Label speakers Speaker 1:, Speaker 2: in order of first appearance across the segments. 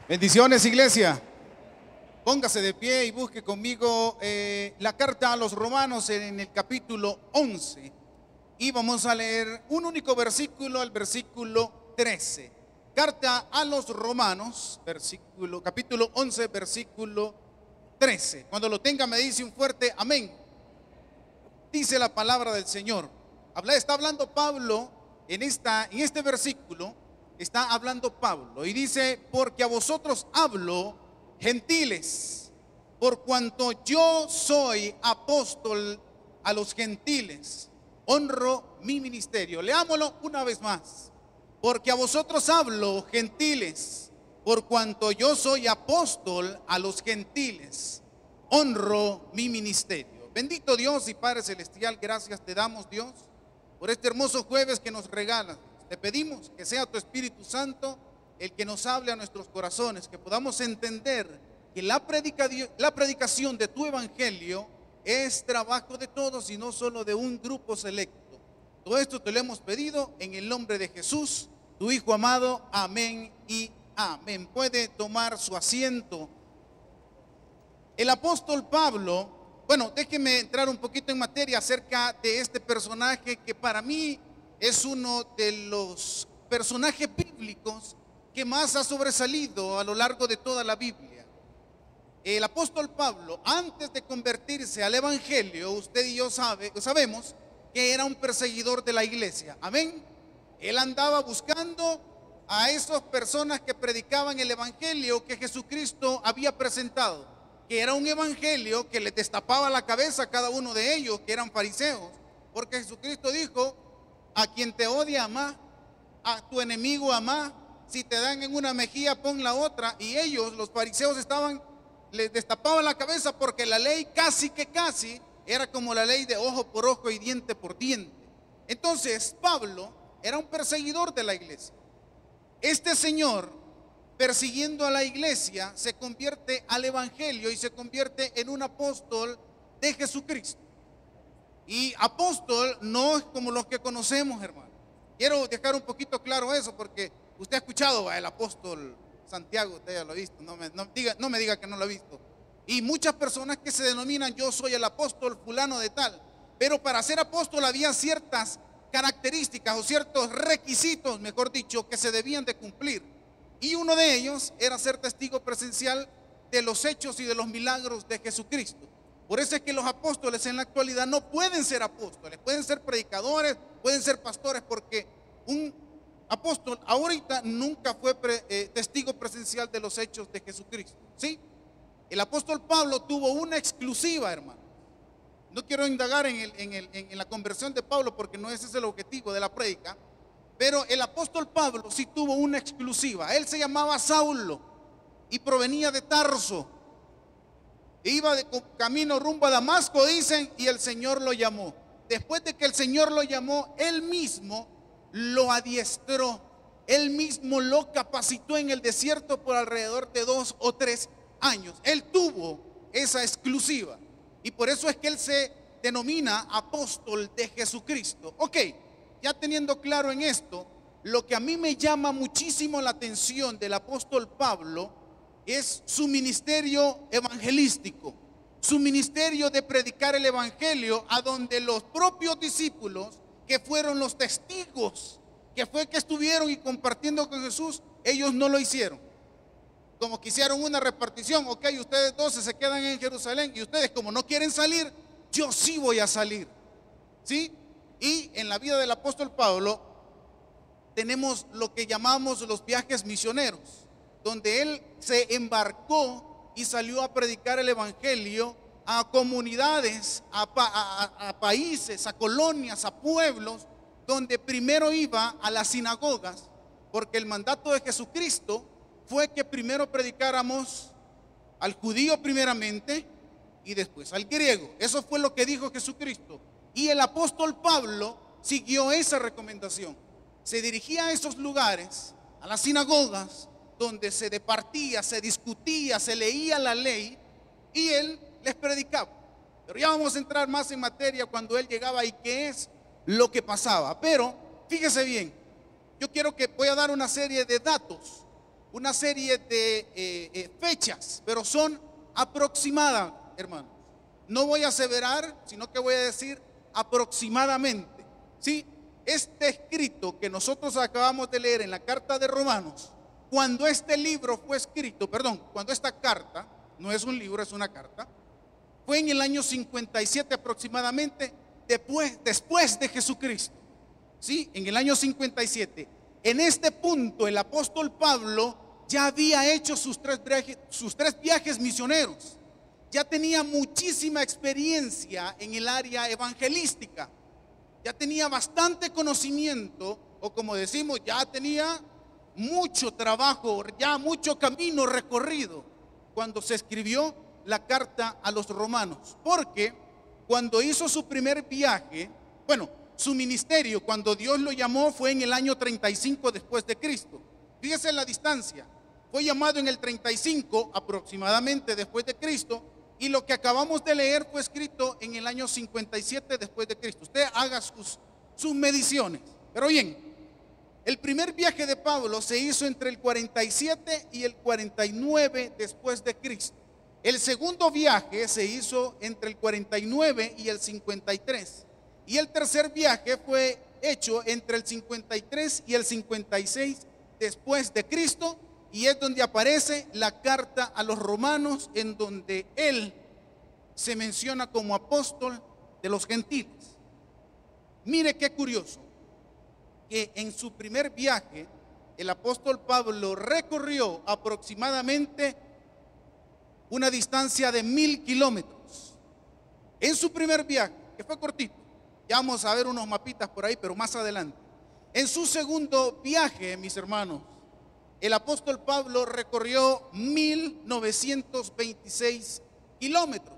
Speaker 1: Bendiciones, iglesia. Póngase de pie y busque conmigo la carta a los Romanos en el capítulo 11. Y vamos a leer un único versículo, el versículo 13. Carta a los Romanos, capítulo 11, versículo 13. Cuando lo tenga me dice un fuerte amén. Dice la palabra del Señor. Está hablando Pablo en este versículo. Está hablando Pablo y dice: porque a vosotros hablo, gentiles, por cuanto yo soy apóstol a los gentiles, honro mi ministerio. Leámoslo una vez más. Porque a vosotros hablo, gentiles, por cuanto yo soy apóstol a los gentiles, honro mi ministerio. Bendito Dios y Padre Celestial, gracias te damos, Dios, por este hermoso jueves que nos regalas. Te pedimos que sea tu Espíritu Santo el que nos hable a nuestros corazones, que podamos entender que la predicación de tu evangelio es trabajo de todos y no solo de un grupo selecto. Todo esto te lo hemos pedido en el nombre de Jesús, tu Hijo amado. Amén y amén. Puede tomar su asiento. El apóstol Pablo, déjeme entrar un poquito en materia acerca de este personaje que para mí es uno de los personajes bíblicos que más ha sobresalido a lo largo de toda la Biblia. El apóstol Pablo, antes de convertirse al evangelio, usted y yo sabemos que era un perseguidor de la iglesia. Amén. Él andaba buscando a esas personas que predicaban el evangelio que Jesucristo había presentado, que era un evangelio que les destapaba la cabeza a cada uno de ellos, que eran fariseos, porque Jesucristo dijo: a quien te odia, amá; a tu enemigo, amá; si te dan en una mejilla, pon la otra. Y ellos, los fariseos, les destapaban la cabeza porque la ley casi era como la ley de ojo por ojo y diente por diente. Entonces Pablo era un perseguidor de la iglesia. Este señor, persiguiendo a la iglesia, se convierte al evangelio y se convierte en un apóstol de Jesucristo. Y apóstol no es como los que conocemos, hermano. Quiero dejar un poquito claro eso, porque usted ha escuchado el apóstol Santiago, usted ya lo ha visto, no me diga que no lo ha visto. Y muchas personas que se denominan: yo soy el apóstol fulano de tal. Pero para ser apóstol había ciertas características o ciertos requisitos, mejor dicho, que se debían de cumplir. Y uno de ellos era ser testigo presencial de los hechos y de los milagros de Jesucristo. Por eso es que los apóstoles en la actualidad no pueden ser apóstoles, pueden ser predicadores, pueden ser pastores, porque un apóstol ahorita nunca fue testigo presencial de los hechos de Jesucristo. ¿Sí? El apóstol Pablo tuvo una exclusiva, hermano. No quiero indagar en la conversión de Pablo, porque no ese es el objetivo de la prédica, pero el apóstol Pablo sí tuvo una exclusiva. Él se llamaba Saulo y provenía de Tarso. Iba de camino rumbo a Damasco, dicen, y el Señor lo llamó. Después de que el Señor lo llamó, Él mismo lo adiestró, Él mismo lo capacitó en el desierto por alrededor de 2 o 3 años. Él tuvo esa exclusiva y por eso es que Él se denomina apóstol de Jesucristo. Ok, ya teniendo claro en esto, lo que a mí me llama muchísimo la atención del apóstol Pablo es su ministerio evangelístico, su ministerio de predicar el evangelio, a donde los propios discípulos, que fueron los testigos, que estuvieron y compartiendo con Jesús, ellos no lo hicieron. Como que hicieron una repartición: ok, ustedes 12 se quedan en Jerusalén, y ustedes, como no quieren salir, yo sí voy a salir. ¿Sí? Y en la vida del apóstol Pablo tenemos lo que llamamos los viajes misioneros, donde él se embarcó y salió a predicar el evangelio a comunidades, a países, a colonias, a pueblos, donde primero iba a las sinagogas, porque el mandato de Jesucristo fue que primero predicáramos al judío primeramente y después al griego. Eso fue lo que dijo Jesucristo. Y el apóstol Pablo siguió esa recomendación. Se dirigía a esos lugares, a las sinagogas, donde se departía, se discutía, se leía la ley, y él les predicaba. Pero ya vamos a entrar más en materia cuando él llegaba y qué es lo que pasaba. Pero fíjese bien, voy a dar una serie de datos una serie de fechas, pero son aproximadas, hermano. No voy a aseverar, sino que voy a decir aproximadamente. ¿Sí? Este escrito que nosotros acabamos de leer en la carta de Romanos, cuando este libro fue escrito, perdón, cuando esta carta, no es un libro, es una carta, fue en el año 57 aproximadamente, después de Jesucristo. ¿Sí? En el año 57. En este punto el apóstol Pablo ya había hecho sus tres viajes misioneros. Ya tenía muchísima experiencia en el área evangelística. Ya tenía bastante conocimiento, o como decimos, ya tenía mucho trabajo, ya mucho camino recorrido cuando se escribió la carta a los romanos. Porque cuando hizo su primer viaje, bueno, su ministerio, cuando Dios lo llamó, fue en el año 35 después de Cristo. Fíjese la distancia. Fue llamado en el 35 aproximadamente después de Cristo, y lo que acabamos de leer fue escrito en el año 57 después de Cristo. Usted haga sus mediciones. Pero bien, el primer viaje de Pablo se hizo entre el 47 y el 49 después de Cristo. El segundo viaje se hizo entre el 49 y el 53. Y el tercer viaje fue hecho entre el 53 y el 56 después de Cristo, y es donde aparece la carta a los romanos, en donde él se menciona como apóstol de los gentiles. Mire qué curioso, que en su primer viaje el apóstol Pablo recorrió aproximadamente una distancia de 1000 kilómetros. En su primer viaje, que fue cortito. Ya vamos a ver unos mapitas por ahí, pero más adelante. En su segundo viaje, mis hermanos, el apóstol Pablo recorrió 1926 kilómetros.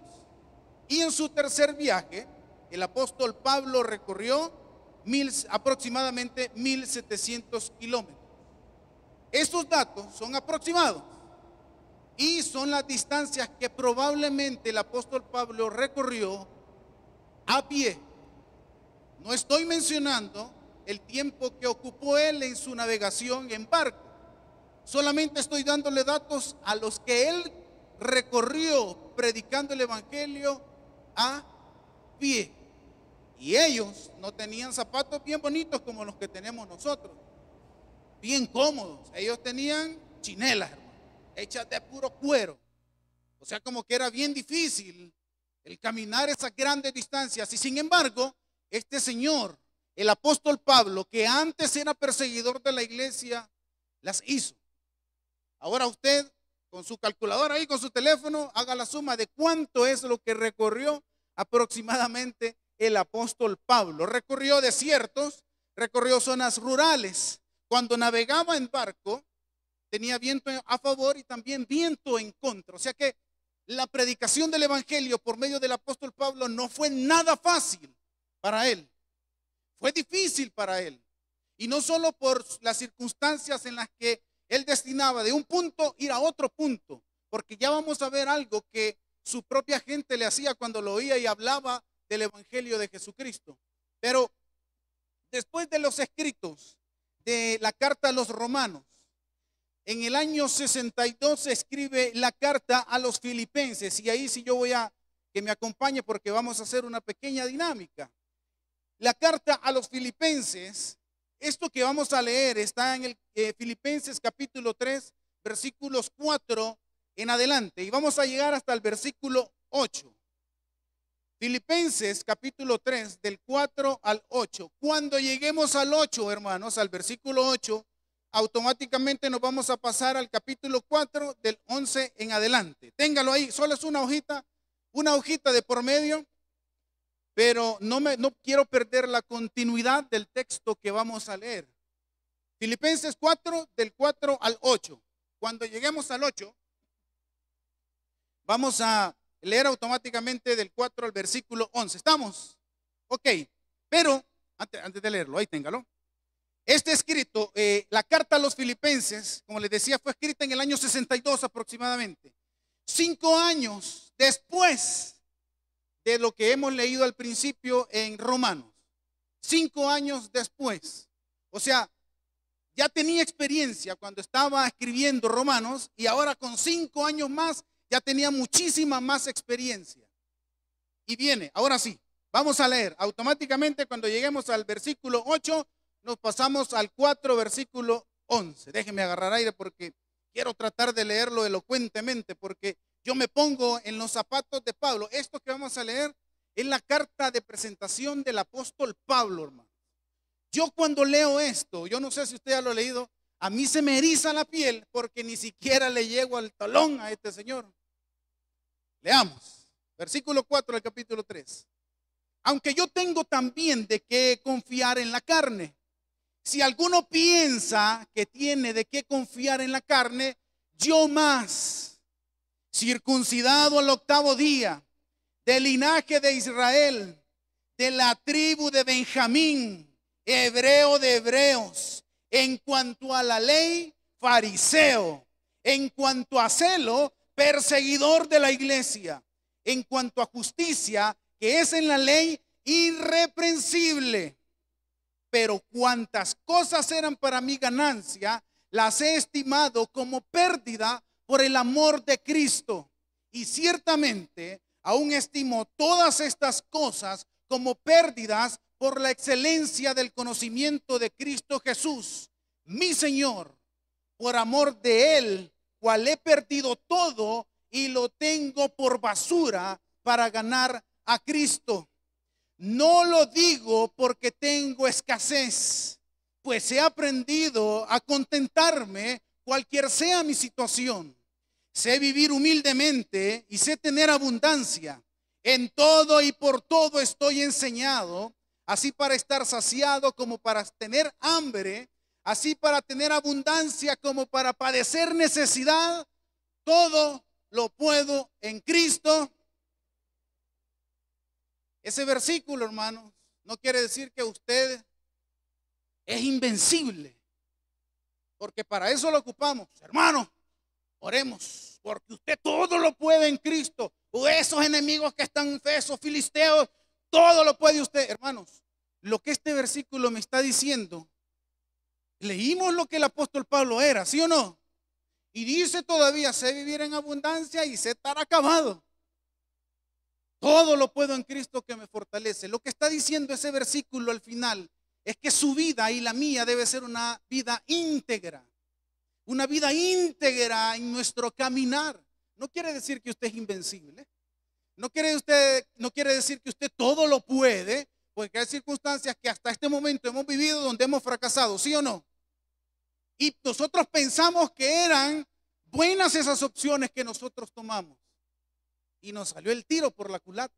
Speaker 1: Y en su tercer viaje, el apóstol Pablo recorrió aproximadamente 1700 kilómetros. Estos datos son aproximados y son las distancias que probablemente el apóstol Pablo recorrió a pie. No estoy mencionando el tiempo que ocupó él en su navegación en barco. Solamente estoy dándole datos a los que él recorrió predicando el evangelio a pie. Y ellos no tenían zapatos bien bonitos como los que tenemos nosotros, bien cómodos. Ellos tenían chinelas, hermano, hechas de puro cuero. O sea, como que era bien difícil el caminar esas grandes distancias. Y sin embargo, este señor, el apóstol Pablo, que antes era perseguidor de la iglesia, las hizo. Ahora usted, con su calculadora ahí, con su teléfono, haga la suma de cuánto es lo que recorrió aproximadamente el apóstol Pablo. Recorrió desiertos, recorrió zonas rurales. Cuando navegaba en barco, tenía viento a favor y también viento en contra. O sea que la predicación del evangelio por medio del apóstol Pablo no fue nada fácil para él. Fue difícil para él. Y no solo por las circunstancias en las que él destinaba de un punto ir a otro punto, porque ya vamos a ver algo que su propia gente le hacía cuando lo oía y hablaba del evangelio de Jesucristo. Pero después de los escritos de la carta a los romanos, en el año 62 se escribe la carta a los filipenses, y ahí sí yo voy a que me acompañe porque vamos a hacer una pequeña dinámica. La carta a los filipenses, esto que vamos a leer está en el Filipenses capítulo 3, versículos 4 en adelante, y vamos a llegar hasta el versículo 8. Filipenses capítulo 3, del 4 al 8. Cuando lleguemos al 8, hermanos, al versículo 8, automáticamente nos vamos a pasar al capítulo 4, del 11 en adelante. Téngalo ahí, solo es una hojita de por medio, pero no quiero perder la continuidad del texto que vamos a leer. Filipenses 4, del 4 al 8. Cuando lleguemos al 8, vamos a leer automáticamente del 4 al versículo 11. ¿Estamos? Ok, pero antes de leerlo, ahí téngalo. Este escrito, la carta a los filipenses, como les decía, fue escrita en el año 62 aproximadamente. 5 años después de lo que hemos leído al principio en Romanos. 5 años después. O sea, ya tenía experiencia cuando estaba escribiendo Romanos y ahora con 5 años más ya tenía muchísima más experiencia. Y viene, ahora sí, vamos a leer. Automáticamente cuando lleguemos al versículo 8, nos pasamos al 4, versículo 11. Déjenme agarrar aire porque quiero tratar de leerlo elocuentemente, porque yo me pongo en los zapatos de Pablo. Esto que vamos a leer es la carta de presentación del apóstol Pablo, hermano. Yo cuando leo esto, yo no sé si usted ya lo ha leído, a mí se me eriza la piel porque ni siquiera le llego al talón a este señor. Leamos, versículo 4 del capítulo 3. Aunque yo tengo también de qué confiar en la carne. Si alguno piensa que tiene de qué confiar en la carne, yo más, circuncidado al 8º día, del linaje de Israel, de la tribu de Benjamín, hebreo de hebreos, en cuanto a la ley, fariseo, en cuanto a celo, perseguidor de la iglesia, en cuanto a justicia, que es en la ley, irreprensible. Pero cuantas cosas eran para mi ganancia, las he estimado como pérdida por el amor de Cristo. Y ciertamente aún estimo todas estas cosas como pérdidas por la excelencia del conocimiento de Cristo Jesús, mi Señor, por amor de Él, cual he perdido todo y lo tengo por basura para ganar a Cristo. No lo digo porque tengo escasez, pues he aprendido a contentarme cualquier sea mi situación. Sé vivir humildemente y sé tener abundancia. En todo y por todo estoy enseñado, así para estar saciado como para tener hambre, así para tener abundancia como para padecer necesidad. Todo lo puedo en Cristo. Ese versículo, hermanos, no quiere decir que usted es invencible, porque para eso lo ocupamos. Hermano, oremos, porque usted todo lo puede en Cristo. O esos enemigos que están esos filisteos, todo lo puede usted. Hermanos, lo que este versículo me está diciendo, leímos lo que el apóstol Pablo era, ¿sí o no? Y dice todavía, sé vivir en abundancia y sé estar acabado. Todo lo puedo en Cristo que me fortalece. Lo que está diciendo ese versículo al final es que su vida y la mía debe ser una vida íntegra. Una vida íntegra en nuestro caminar. No quiere decir que usted es invencible. No quiere decir que usted todo lo puede, porque hay circunstancias que hasta este momento hemos vivido donde hemos fracasado, ¿sí o no? Y nosotros pensamos que eran buenas esas opciones que nosotros tomamos. Y nos salió el tiro por la culata.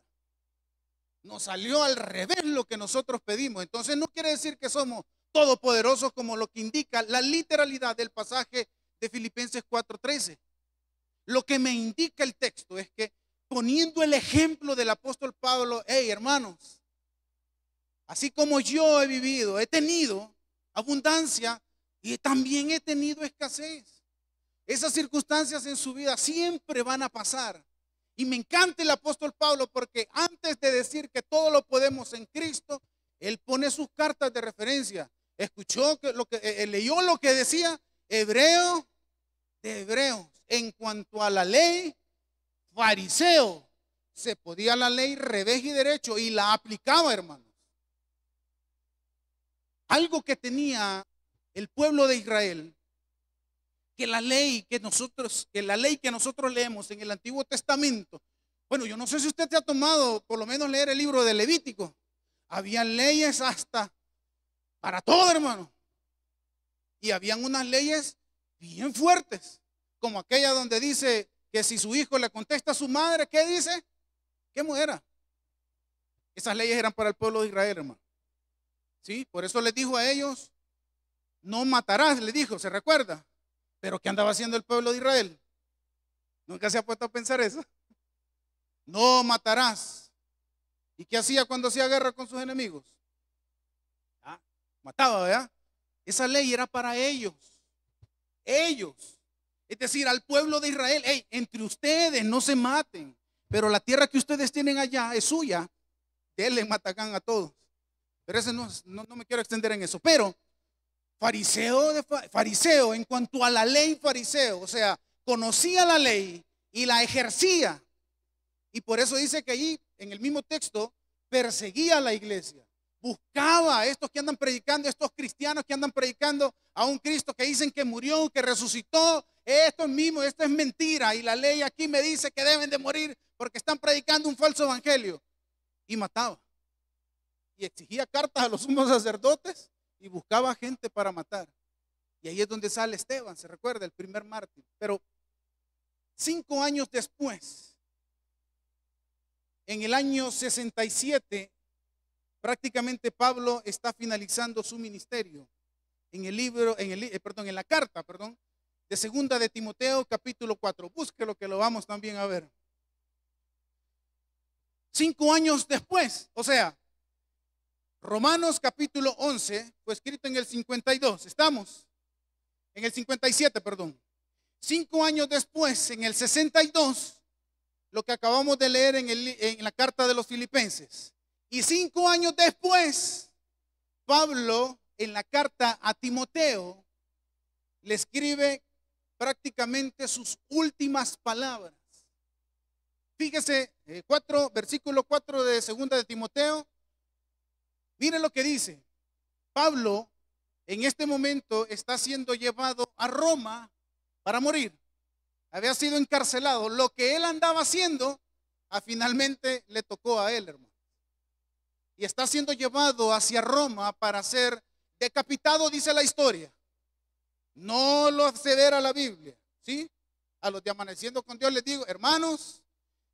Speaker 1: Nos salió al revés lo que nosotros pedimos. Entonces no quiere decir que somos todopoderosos como lo que indica la literalidad del pasaje de Filipenses 4:13. Lo que me indica el texto es que poniendo el ejemplo del apóstol Pablo, hey hermanos, así como yo he vivido, he tenido abundancia y también he tenido escasez. Esas circunstancias en su vida siempre van a pasar. Y me encanta el apóstol Pablo porque antes de decir que todo lo podemos en Cristo, él pone sus cartas de referencia. Escuchó leyó lo que decía hebreo de hebreos. En cuanto a la ley, fariseo, se podía la ley revés y derecho y la aplicaba, hermanos. Algo que tenía el pueblo de Israel, que la ley que nosotros leemos en el Antiguo Testamento, bueno, yo no sé si usted te ha tomado por lo menos leer el libro de Levítico. Había leyes hasta para todo, hermano. Y habían unas leyes bien fuertes, como aquella donde dice que si su hijo le contesta a su madre, ¿qué dice? Que muera. Esas leyes eran para el pueblo de Israel, hermano. ¿Sí? Por eso les dijo a ellos, no matarás, le dijo, ¿se recuerda? Pero ¿qué andaba haciendo el pueblo de Israel? ¿Nunca se ha puesto a pensar eso? No matarás. ¿Y qué hacía cuando hacía guerra con sus enemigos? Mataba, ¿verdad? Esa ley era para ellos. Ellos. Es decir, al pueblo de Israel, hey, entre ustedes no se maten, pero la tierra que ustedes tienen allá es suya. Denle matacán a todos. Pero ese no me quiero extender en eso. Pero fariseo en cuanto a la ley fariseo, o sea, conocía la ley y la ejercía. Y por eso dice que allí, en el mismo texto, perseguía a la iglesia. Buscaba a estos que andan predicando, estos cristianos que andan predicando a un Cristo que dicen que murió, que resucitó. Esto es mismo, esto es mentira. Y la ley aquí me dice que deben de morir porque están predicando un falso evangelio. Y mataba. Y exigía cartas a los sumos sacerdotes y buscaba gente para matar. Y ahí es donde sale Esteban, se recuerda, el primer mártir. Pero 5 años después, en el año 67, prácticamente Pablo está finalizando su ministerio en el libro, en la carta de segunda de Timoteo, capítulo 4. Búsquelo que lo vamos también a ver. 5 años después, o sea, Romanos capítulo 11 fue escrito en el 52. Estamos en el 57, perdón. 5 años después, en el 62, lo que acabamos de leer en la carta de los Filipenses. Y 5 años después, Pablo, en la carta a Timoteo, le escribe prácticamente sus últimas palabras. Fíjese, versículo 4 de segunda de Timoteo. Mire lo que dice. Pablo, en este momento, está siendo llevado a Roma para morir. Había sido encarcelado. Lo que él andaba haciendo, finalmente le tocó a él, hermano. Y está siendo llevado hacia Roma para ser decapitado, dice la historia. No lo acceder a la Biblia, ¿sí? A los de Amaneciendo con Dios les digo, hermanos,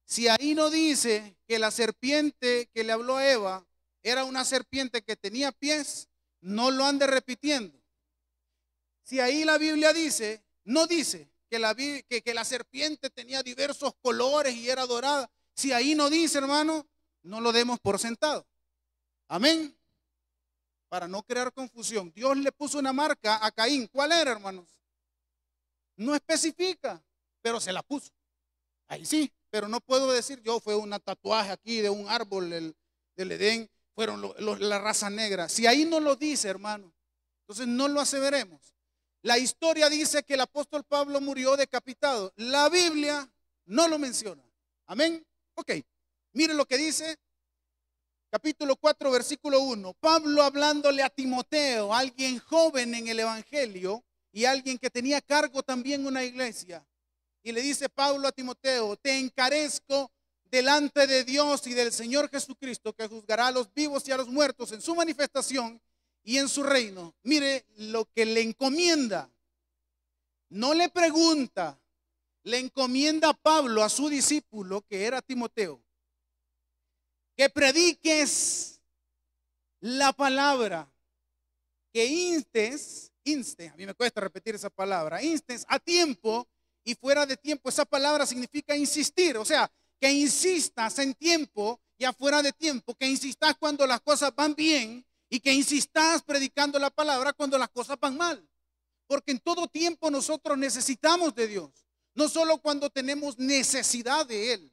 Speaker 1: si ahí no dice que la serpiente que le habló a Eva era una serpiente que tenía pies, no lo ande repitiendo. Si ahí la Biblia dice, no dice que la serpiente tenía diversos colores y era dorada. Si ahí no dice, hermano, no lo demos por sentado. Amén. Para no crear confusión. Dios le puso una marca a Caín. ¿Cuál era, hermanos? No especifica, pero se la puso. Ahí sí, pero no puedo decir yo fue un tatuaje aquí de un árbol del Edén, fueron la raza negra. Si ahí no lo dice, hermano, entonces no lo aseveremos. La historia dice que el apóstol Pablo murió decapitado. La Biblia no lo menciona. Amén. Ok, mire lo que dice. Capítulo 4, versículo 1. Pablo hablándole a Timoteo, alguien joven en el evangelio y alguien que tenía cargo también en una iglesia. Y le dice Pablo a Timoteo, te encarezco delante de Dios y del Señor Jesucristo, que juzgará a los vivos y a los muertos en su manifestación y en su reino. Mire lo que le encomienda. No le pregunta, le encomienda a Pablo a su discípulo, que era Timoteo, que prediques la palabra, que instes, a mí me cuesta repetir esa palabra, instes a tiempo y fuera de tiempo. Esa palabra significa insistir, o sea, que insistas en tiempo y afuera de tiempo, que insistas cuando las cosas van bien y que insistas predicando la palabra cuando las cosas van mal. Porque en todo tiempo nosotros necesitamos de Dios, no solo cuando tenemos necesidad de Él,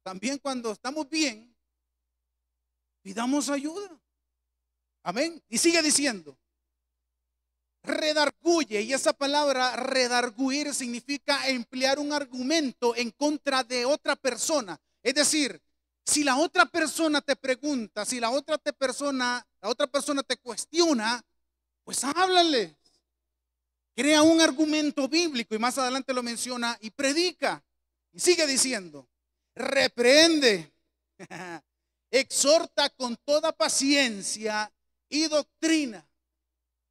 Speaker 1: también cuando estamos bien. Pidamos ayuda. Amén. Y sigue diciendo, redarguye. Y esa palabra redarguir significa emplear un argumento en contra de otra persona. Es decir, si la otra persona te pregunta, si la otra persona te cuestiona, pues háblale. Crea un argumento bíblico y más adelante lo menciona y predica. Y sigue diciendo, reprende. Exhorta con toda paciencia y doctrina.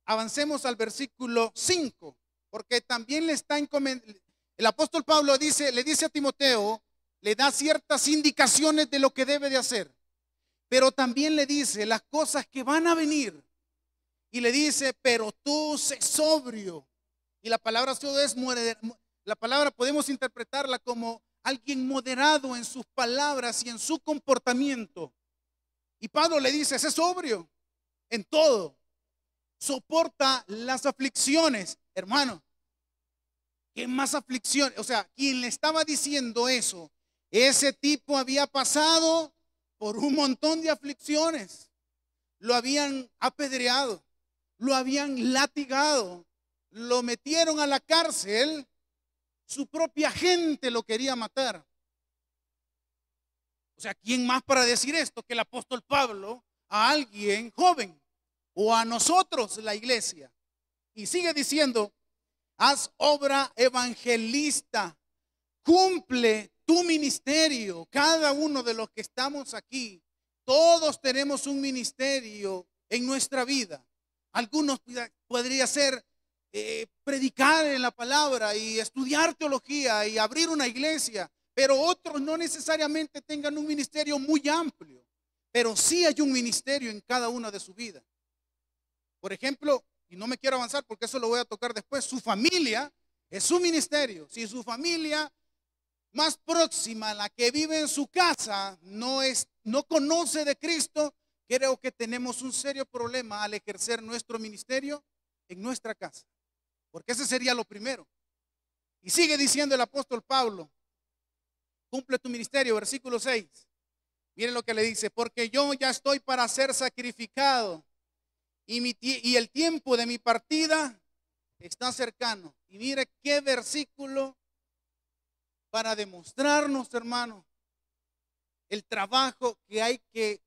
Speaker 1: Avancemos al versículo 5, porque también le está encomendando. El apóstol Pablo le dice a Timoteo, le da ciertas indicaciones de lo que debe de hacer, pero también le dice las cosas que van a venir. Y le dice, pero tú sé sobrio. Y la palabra podemos interpretarla como alguien moderado en sus palabras y en su comportamiento. Y Pablo le dice, sé sobrio en todo. Soporta las aflicciones. Hermano, ¿qué más aflicciones? O sea, quien le estaba diciendo eso, ese tipo había pasado por un montón de aflicciones. Lo habían apedreado, lo habían latigado, lo metieron a la cárcel, su propia gente lo quería matar. O sea, ¿quién más para decir esto que el apóstol Pablo a alguien joven o a nosotros, la iglesia? Y sigue diciendo, haz obra evangelista, cumple tu ministerio. Cada uno de los que estamos aquí, todos tenemos un ministerio en nuestra vida. Algunos podría ser predicar en la palabra y estudiar teología y abrir una iglesia, pero otros no necesariamente tengan un ministerio muy amplio, pero sí hay un ministerio en cada una de su vida. Por ejemplo, y no me quiero avanzar porque eso lo voy a tocar después, su familia es su ministerio. Si su familia más próxima, la que vive en su casa, no conoce de Cristo, creo que tenemos un serio problema al ejercer nuestro ministerio en nuestra casa, porque ese sería lo primero. Y sigue diciendo el apóstol Pablo, cumple tu ministerio, versículo 6. Miren lo que le dice, porque yo ya estoy para ser sacrificado y el tiempo de mi partida está cercano. Y mire qué versículo para demostrarnos, hermano, el trabajo que hay que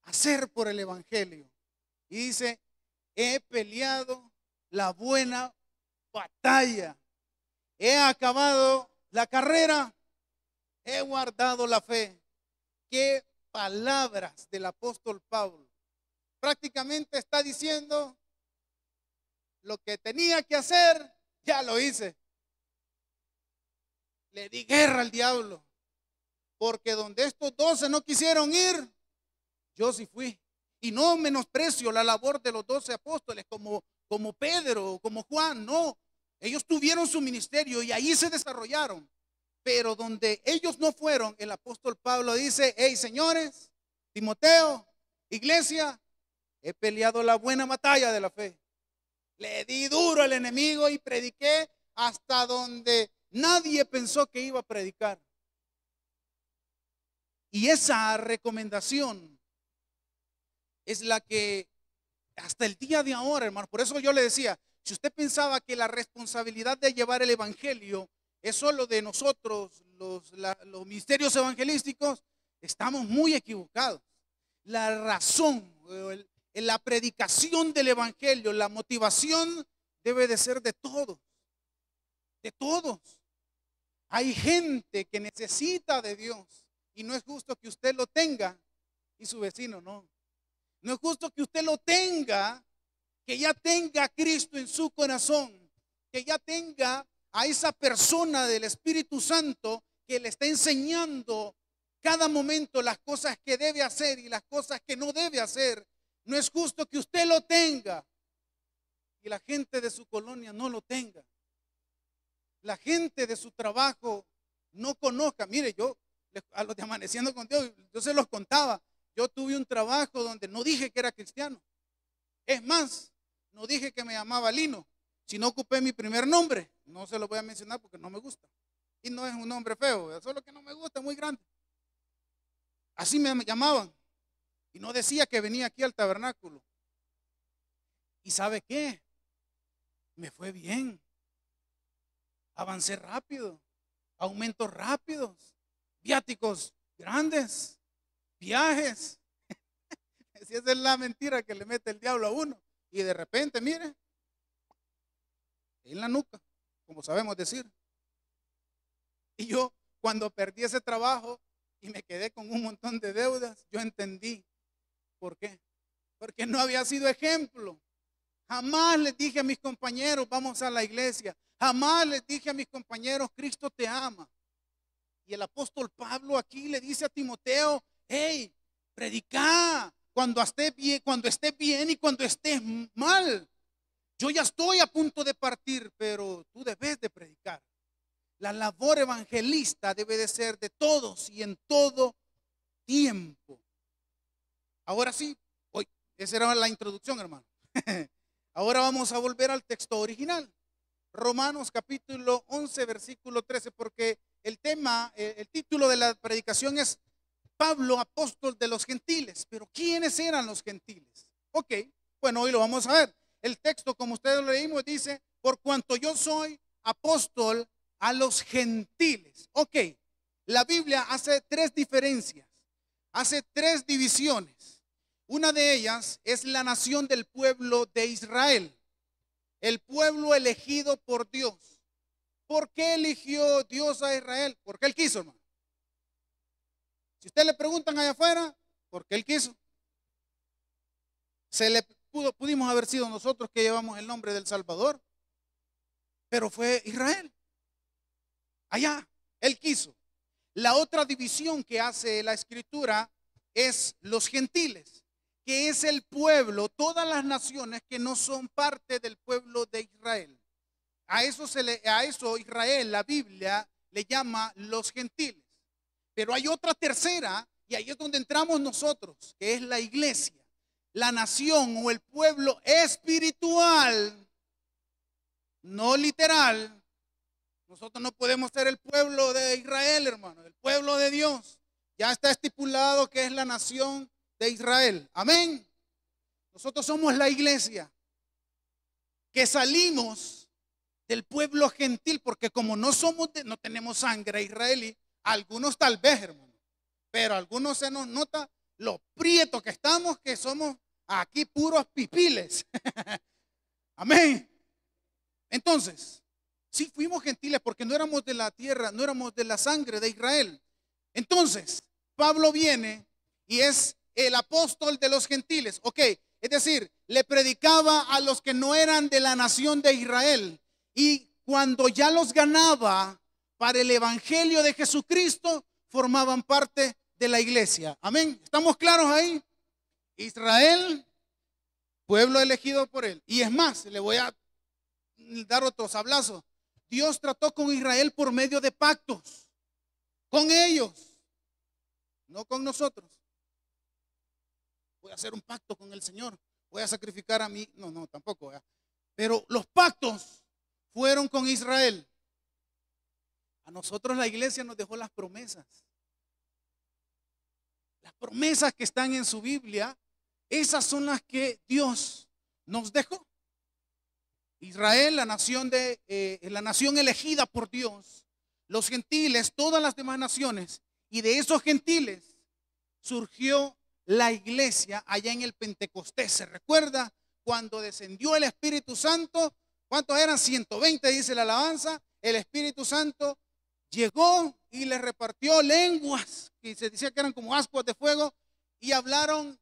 Speaker 1: hacer por el evangelio. Y dice, he peleado la buena batalla, he acabado la carrera, he guardado la fe. Qué palabras del apóstol Pablo. Prácticamente está diciendo, lo que tenía que hacer, ya lo hice. Le di guerra al diablo, porque donde estos 12 no quisieron ir, yo sí fui. Y no menosprecio la labor de los 12 apóstoles como Pedro, como Juan, no. Ellos tuvieron su ministerio y ahí se desarrollaron. Pero donde ellos no fueron, el apóstol Pablo dice, hey señores, Timoteo, iglesia, he peleado la buena batalla de la fe. Le di duro al enemigo y prediqué hasta donde nadie pensó que iba a predicar. Y esa recomendación es la que hasta el día de ahora, hermano, por eso yo le decía, si usted pensaba que la responsabilidad de llevar el evangelio es solo de nosotros, los ministerios evangelísticos, estamos muy equivocados. La razón, la predicación del evangelio, la motivación debe de ser de todos, de todos. Hay gente que necesita de Dios y no es justo que usted lo tenga y su vecino no. No es justo que usted lo tenga, que ya tenga a Cristo en su corazón, que ya tenga a esa persona del Espíritu Santo que le está enseñando cada momento las cosas que debe hacer y las cosas que no debe hacer. No es justo que usted lo tenga y la gente de su colonia no lo tenga. La gente de su trabajo no conozca. Mire, yo a los de Amaneciendo con Dios, yo se los contaba. Yo tuve un trabajo donde no dije que era cristiano. Es más, no dije que me llamaba Lino. Si no ocupé mi primer nombre, no se lo voy a mencionar porque no me gusta. Y no es un nombre feo, solo que no me gusta, muy grande. Así me llamaban. Y no decía que venía aquí al tabernáculo. ¿Y sabe qué? Me fue bien. Avancé rápido. Aumentos rápidos. Viáticos grandes. Viajes. Si esa es la mentira que le mete el diablo a uno. Y de repente, mire, en la nuca, como sabemos decir. Y yo, cuando perdí ese trabajo y me quedé con un montón de deudas, yo entendí por qué. Porque no había sido ejemplo. Jamás les dije a mis compañeros, vamos a la iglesia. Jamás les dije a mis compañeros, Cristo te ama. Y el apóstol Pablo aquí le dice a Timoteo, hey, predica cuando estés bien y cuando estés mal. Yo ya estoy a punto de partir, pero tú debes de predicar. La labor evangelista debe de ser de todos y en todo tiempo. Ahora sí, hoy, esa era la introducción, hermano. Ahora vamos a volver al texto original. Romanos capítulo 11, versículo 13, porque el título de la predicación es Pablo, apóstol de los gentiles. Pero ¿quiénes eran los gentiles? Ok, bueno, hoy lo vamos a ver. el texto, como ustedes lo leímos, dice, por cuanto yo soy apóstol a los gentiles. Ok, la Biblia hace tres diferencias, hace tres divisiones. Una de ellas es la nación del pueblo de Israel, el pueblo elegido por Dios. ¿Por qué eligió Dios a Israel? Porque Él quiso, hermano. Si ustedes le preguntan allá afuera, porque Él quiso. Pudimos haber sido nosotros que llevamos el nombre del Salvador, pero fue Israel. Allá, Él quiso. La otra división que hace la Escritura es los gentiles, que es el pueblo, todas las naciones que no son parte del pueblo de Israel. A eso Israel, la Biblia, le llama los gentiles. Pero hay otra tercera, y ahí es donde entramos nosotros, que es la iglesia, la nación o el pueblo espiritual, no literal. Nosotros no podemos ser el pueblo de Israel, hermano, el pueblo de Dios. Ya está estipulado que es la nación de Israel. Amén. Nosotros somos la iglesia que salimos del pueblo gentil, porque como no tenemos sangre israelí, algunos tal vez, hermano, pero algunos se nos nota lo prietos que estamos, que somos aquí puros pipiles. Amén. Entonces, sí fuimos gentiles porque no éramos de la tierra, no éramos de la sangre de Israel. Entonces, Pablo viene y es el apóstol de los gentiles. Ok, es decir, le predicaba a los que no eran de la nación de Israel. Y cuando ya los ganaba para el evangelio de Jesucristo, formaban parte de la iglesia. Amén. ¿Estamos claros ahí? Israel, pueblo elegido por Él. Y es más, le voy a dar otro sablazo. Dios trató con Israel por medio de pactos. Con ellos, no con nosotros. Voy a hacer un pacto con el Señor. Voy a sacrificar a mí. No, tampoco. Pero los pactos fueron con Israel. A nosotros la iglesia nos dejó las promesas. Las promesas que están en su Biblia, esas son las que Dios nos dejó. Israel, la nación elegida por Dios, los gentiles, todas las demás naciones, y de esos gentiles surgió la iglesia allá en el Pentecostés. ¿Se recuerda cuando descendió el Espíritu Santo? ¿Cuántos eran? 120, dice la alabanza. El Espíritu Santo llegó y les repartió lenguas, que se decía que eran como ascuas de fuego, y hablaron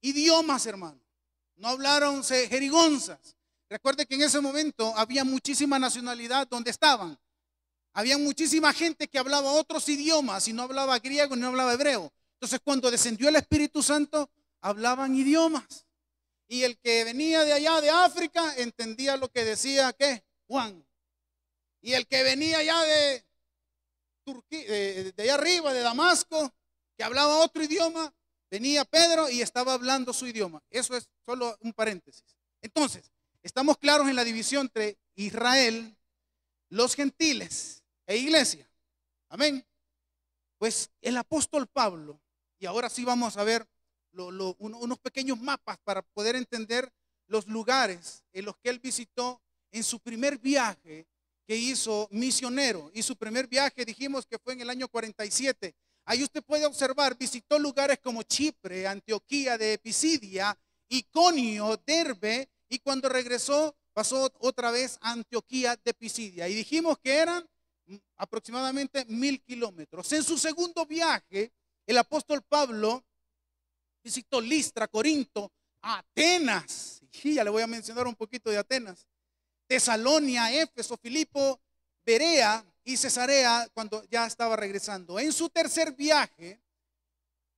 Speaker 1: idiomas, hermano. No hablaron jerigonzas. Recuerde que en ese momento había muchísima nacionalidad donde estaban. Había muchísima gente que hablaba otros idiomas y no hablaba griego ni no hablaba hebreo. Entonces, cuando descendió el Espíritu Santo, hablaban idiomas. Y el que venía de allá de África entendía lo que decía ¿qué? Juan. Y el que venía allá de Turquía, de allá arriba, de Damasco, que hablaba otro idioma, venía Pedro y estaba hablando su idioma. Eso es solo un paréntesis. Entonces, estamos claros en la división entre Israel, los gentiles e iglesia. Amén. Pues el apóstol Pablo, y ahora sí vamos a ver unos pequeños mapas para poder entender los lugares en los que él visitó en su primer viaje que hizo misionero. Y su primer viaje dijimos que fue en el año 47. Ahí usted puede observar, visitó lugares como Chipre, Antioquía de Pisidia, Iconio, Derbe, y cuando regresó pasó otra vez a Antioquía de Pisidia. Y dijimos que eran aproximadamente 1000 kilómetros. En su segundo viaje, el apóstol Pablo visitó Listra, Corinto, Atenas. Y ya le voy a mencionar un poquito de Atenas. Tesalonia, Éfeso, Filipo, Berea y Cesarea cuando ya estaba regresando. En su tercer viaje,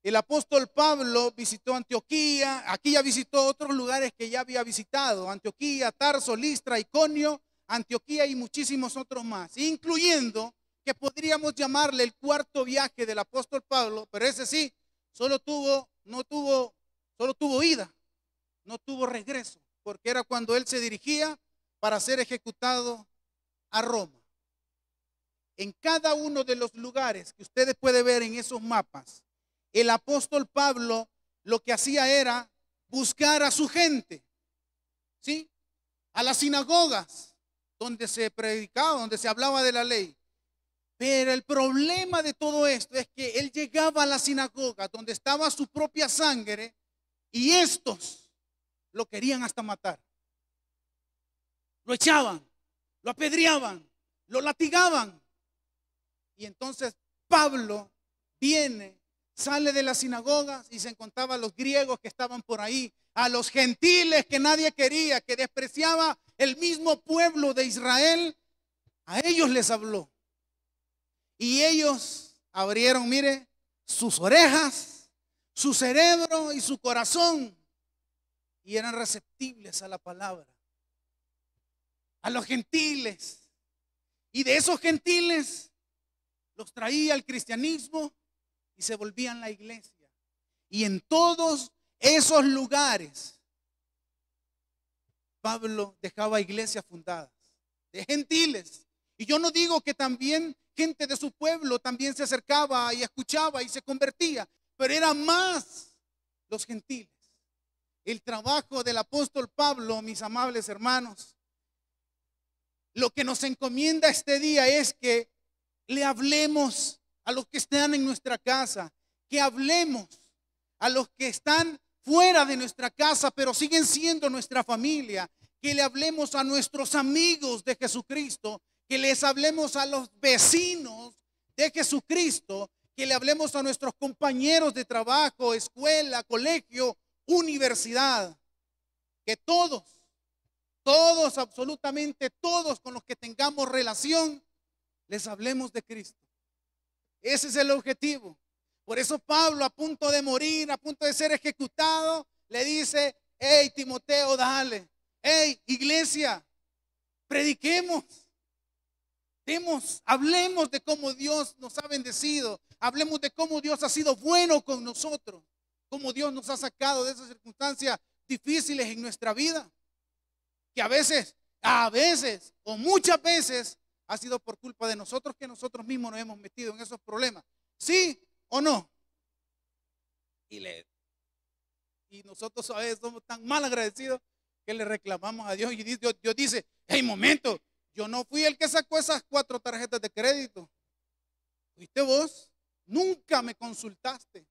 Speaker 1: el apóstol Pablo visitó Antioquía. Aquí ya visitó otros lugares que ya había visitado: Antioquía, Tarso, Listra, Iconio, Antioquía y muchísimos otros más, incluyendo que podríamos llamarle el cuarto viaje del apóstol Pablo, pero ese sí, solo tuvo ida, no tuvo regreso, porque era cuando él se dirigía para ser ejecutado a Roma. En cada uno de los lugares que ustedes pueden ver en esos mapas, el apóstol Pablo lo que hacía era buscar a su gente. ¿sí? A las sinagogas donde se predicaba, donde se hablaba de la ley. Pero el problema de todo esto es que él llegaba a la sinagoga donde estaba su propia sangre y estos lo querían hasta matar. Lo echaban, lo apedreaban, lo latigaban. Y entonces Pablo viene, sale de las sinagogas y se encontraba a los griegos que estaban por ahí, a los gentiles que nadie quería, que despreciaba el mismo pueblo de Israel. A ellos les habló. Y ellos abrieron, mire, sus orejas, su cerebro y su corazón. Y eran receptibles a la palabra. A los gentiles. Y de esos gentiles los traía el cristianismo y se volvían la iglesia. Y en todos esos lugares Pablo dejaba iglesias fundadas de gentiles. Y yo no digo que también gente de su pueblo también se acercaba y escuchaba y se convertía, pero eran más los gentiles. El trabajo del apóstol Pablo, mis amables hermanos, lo que nos encomienda este día es que le hablemos a los que están en nuestra casa, que hablemos a los que están fuera de nuestra casa, pero siguen siendo nuestra familia, que le hablemos a nuestros amigos de Jesucristo, que les hablemos a los vecinos de Jesucristo, que le hablemos a nuestros compañeros de trabajo, escuela, colegio, universidad, que todos, absolutamente todos con los que tengamos relación, les hablemos de Cristo. Ese es el objetivo. Por eso Pablo, a punto de morir, a punto de ser ejecutado, le dice: hey, Timoteo, dale. Hey, iglesia, prediquemos. Hablemos de cómo Dios nos ha bendecido. Hablemos de cómo Dios ha sido bueno con nosotros. Cómo Dios nos ha sacado de esas circunstancias difíciles en nuestra vida. Que a veces, o muchas veces, ha sido por culpa de nosotros, que nosotros mismos nos hemos metido en esos problemas. ¿Sí o no? Y nosotros a veces somos tan mal agradecidos que le reclamamos a Dios. Y Dios dice: hey, momento, yo no fui el que sacó esas 4 tarjetas de crédito. ¿Fuiste vos? Nunca me consultaste.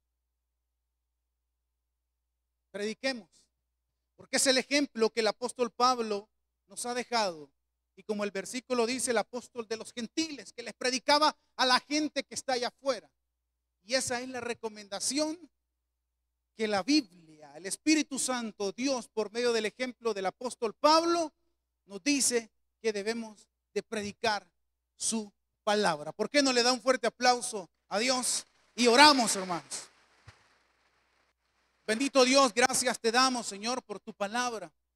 Speaker 1: Prediquemos, porque es el ejemplo que el apóstol Pablo nos ha dejado. Y como el versículo dice, el apóstol de los gentiles, que les predicaba a la gente que está allá afuera. Y esa es la recomendación que la Biblia, el Espíritu Santo, Dios, por medio del ejemplo del apóstol Pablo, nos dice que debemos de predicar su palabra. ¿Por qué no le da un fuerte aplauso a Dios? Y oramos, hermanos. Bendito Dios, gracias te damos, Señor, por tu palabra.